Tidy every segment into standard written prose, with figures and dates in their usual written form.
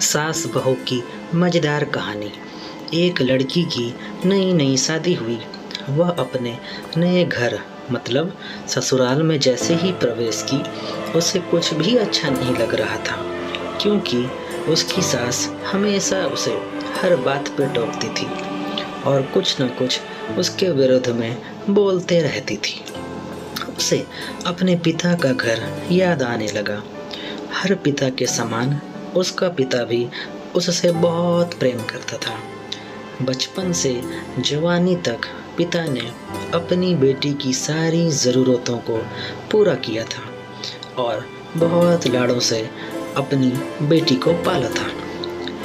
सास बहू की मज़ेदार कहानी। एक लड़की की नई नई शादी हुई। वह अपने नए घर मतलब ससुराल में जैसे ही प्रवेश की उसे कुछ भी अच्छा नहीं लग रहा था, क्योंकि उसकी सास हमेशा उसे हर बात पे टोकती थी और कुछ न कुछ उसके विरुद्ध में बोलते रहती थी। उसे अपने पिता का घर याद आने लगा। हर पिता के समान उसका पिता भी उससे बहुत प्रेम करता था। बचपन से जवानी तक पिता ने अपनी बेटी की सारी ज़रूरतों को पूरा किया था और बहुत लाड़ों से अपनी बेटी को पाला था।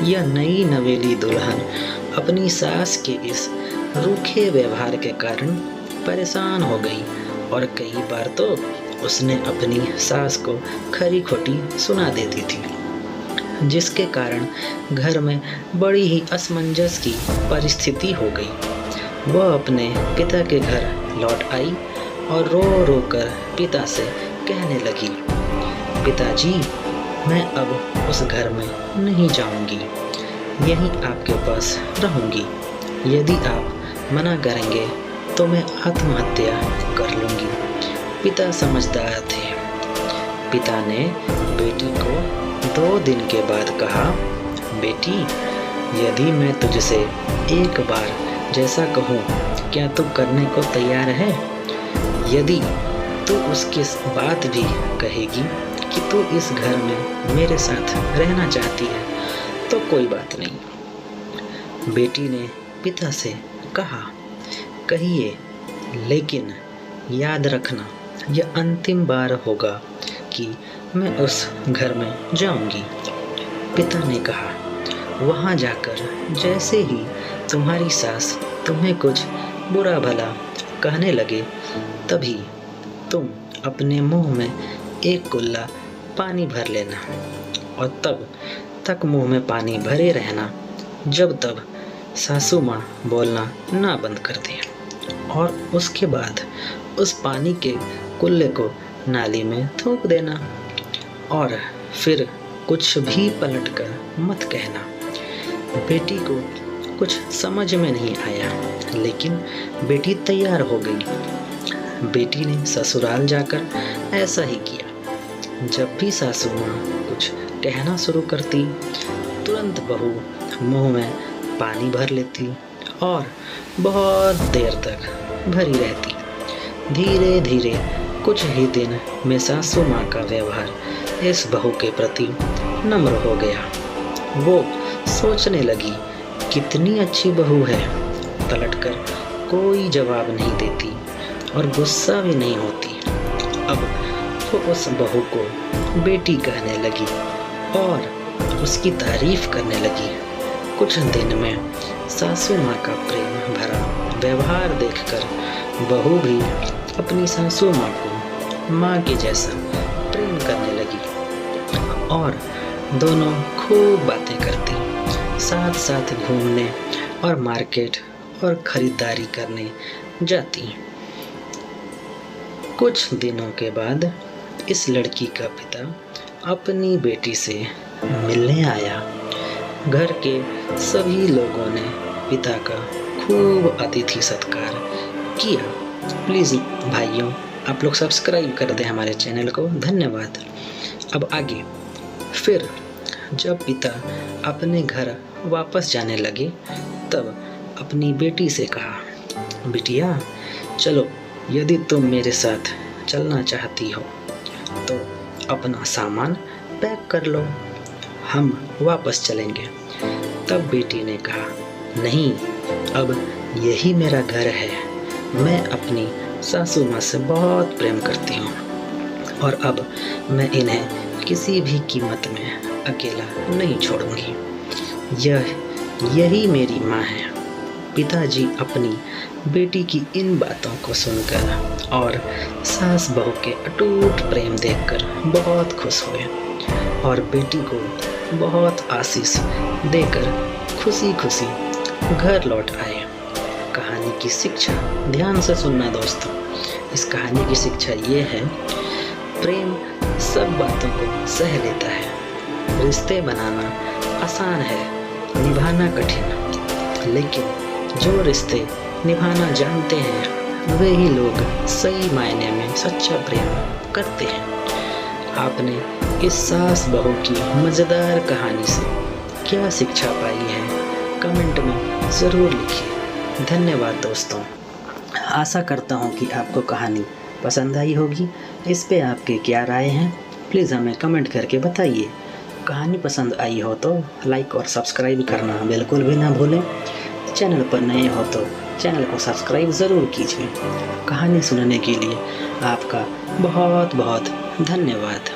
यह नई नवेली दुल्हन अपनी सास के इस रूखे व्यवहार के कारण परेशान हो गई और कई बार तो उसने अपनी सास को खरी खोटी सुना देती थी, जिसके कारण घर में बड़ी ही असमंजस की परिस्थिति हो गई। वह अपने पिता के घर लौट आई और रो रो कर पिता से कहने लगी, पिताजी, मैं अब उस घर में नहीं जाऊंगी, यहीं आपके पास रहूंगी। यदि आप मना करेंगे तो मैं आत्महत्या कर लूंगी। पिता समझदार थे। पिता ने बेटी को 2 दिन के बाद कहा, बेटी, यदि मैं तुझसे एक बार जैसा कहूँ, क्या तू करने को तैयार है? यदि तू उसकी बात भी कहेगी कि तू इस घर में मेरे साथ रहना चाहती है तो कोई बात नहीं। बेटी ने पिता से कहा, कहिए, लेकिन याद रखना यह अंतिम बार होगा कि मैं उस घर में जाऊंगी। पिता ने कहा, वहाँ जाकर जैसे ही तुम्हारी सास तुम्हें कुछ बुरा भला कहने लगे, तभी तुम अपने मुंह में एक कुल्ला पानी भर लेना और तब तक मुंह में पानी भरे रहना जब तक सासू माँ बोलना ना बंद कर दे, और उसके बाद उस पानी के कुल्ले को नाली में थूक देना और फिर कुछ भी पलटकर मत कहना। बेटी को कुछ समझ में नहीं आया, लेकिन बेटी तैयार हो गई। बेटी ने ससुराल जाकर ऐसा ही किया। जब भी सासू माँ कुछ कहना शुरू करती, तुरंत बहू मुंह में पानी भर लेती और बहुत देर तक भरी रहती। धीरे धीरे कुछ ही दिन में सासू माँ का व्यवहार इस बहू के प्रति नम्र हो गया। वो सोचने लगी, कितनी अच्छी बहू है, पलटकर कोई जवाब नहीं देती और गुस्सा भी नहीं होती। अब वो उस बहू को बेटी कहने लगी और उसकी तारीफ करने लगी। कुछ दिन में सासू माँ का प्रेम भरा व्यवहार देखकर बहू भी अपनी सासू माँ को माँ के जैसा प्रेम करने लगी और दोनों खूब बातें करती, साथ साथ घूमने और मार्केट और खरीदारी करने जाती। कुछ दिनों के बाद इस लड़की का पिता अपनी बेटी से मिलने आया। घर के सभी लोगों ने पिता का खूब अतिथि सत्कार किया। प्लीज़ भाइयों, आप लोग सब्सक्राइब कर दें हमारे चैनल को, धन्यवाद। अब आगे, फिर जब पिता अपने घर वापस जाने लगे, तब अपनी बेटी से कहा, बिटिया, चलो, यदि तुम मेरे साथ चलना चाहती हो तो अपना सामान पैक कर लो, हम वापस चलेंगे। तब बेटी ने कहा, नहीं, अब यही मेरा घर है। मैं अपनी सासू माँ से बहुत प्रेम करती हूँ और अब मैं इन्हें किसी भी कीमत में अकेला नहीं छोड़ूंगी। यही मेरी माँ है। पिताजी अपनी बेटी की इन बातों को सुनकर और सास बहू के अटूट प्रेम देखकर बहुत खुश हुए और बेटी को बहुत आशीष देकर खुशी खुशी घर लौट आए। कहानी की शिक्षा ध्यान से सुनना दोस्तों। इस कहानी की शिक्षा ये है, प्रेम सब बातों को सह लेता है। रिश्ते बनाना आसान है, निभाना कठिन। लेकिन जो रिश्ते निभाना जानते हैं वे ही लोग सही मायने में सच्चा प्रेम करते हैं। आपने इस सास बहू की मज़ेदार कहानी से क्या शिक्षा पाई है, कमेंट में ज़रूर लिखिए। धन्यवाद दोस्तों। आशा करता हूँ कि आपको कहानी पसंद आई होगी। इस पे आपके क्या राय हैं, प्लीज़ हमें कमेंट करके बताइए। कहानी पसंद आई हो तो लाइक और सब्सक्राइब करना बिल्कुल भी ना भूलें। चैनल पर नए हो तो चैनल को सब्सक्राइब ज़रूर कीजिए। कहानी सुनने के लिए आपका बहुत बहुत धन्यवाद।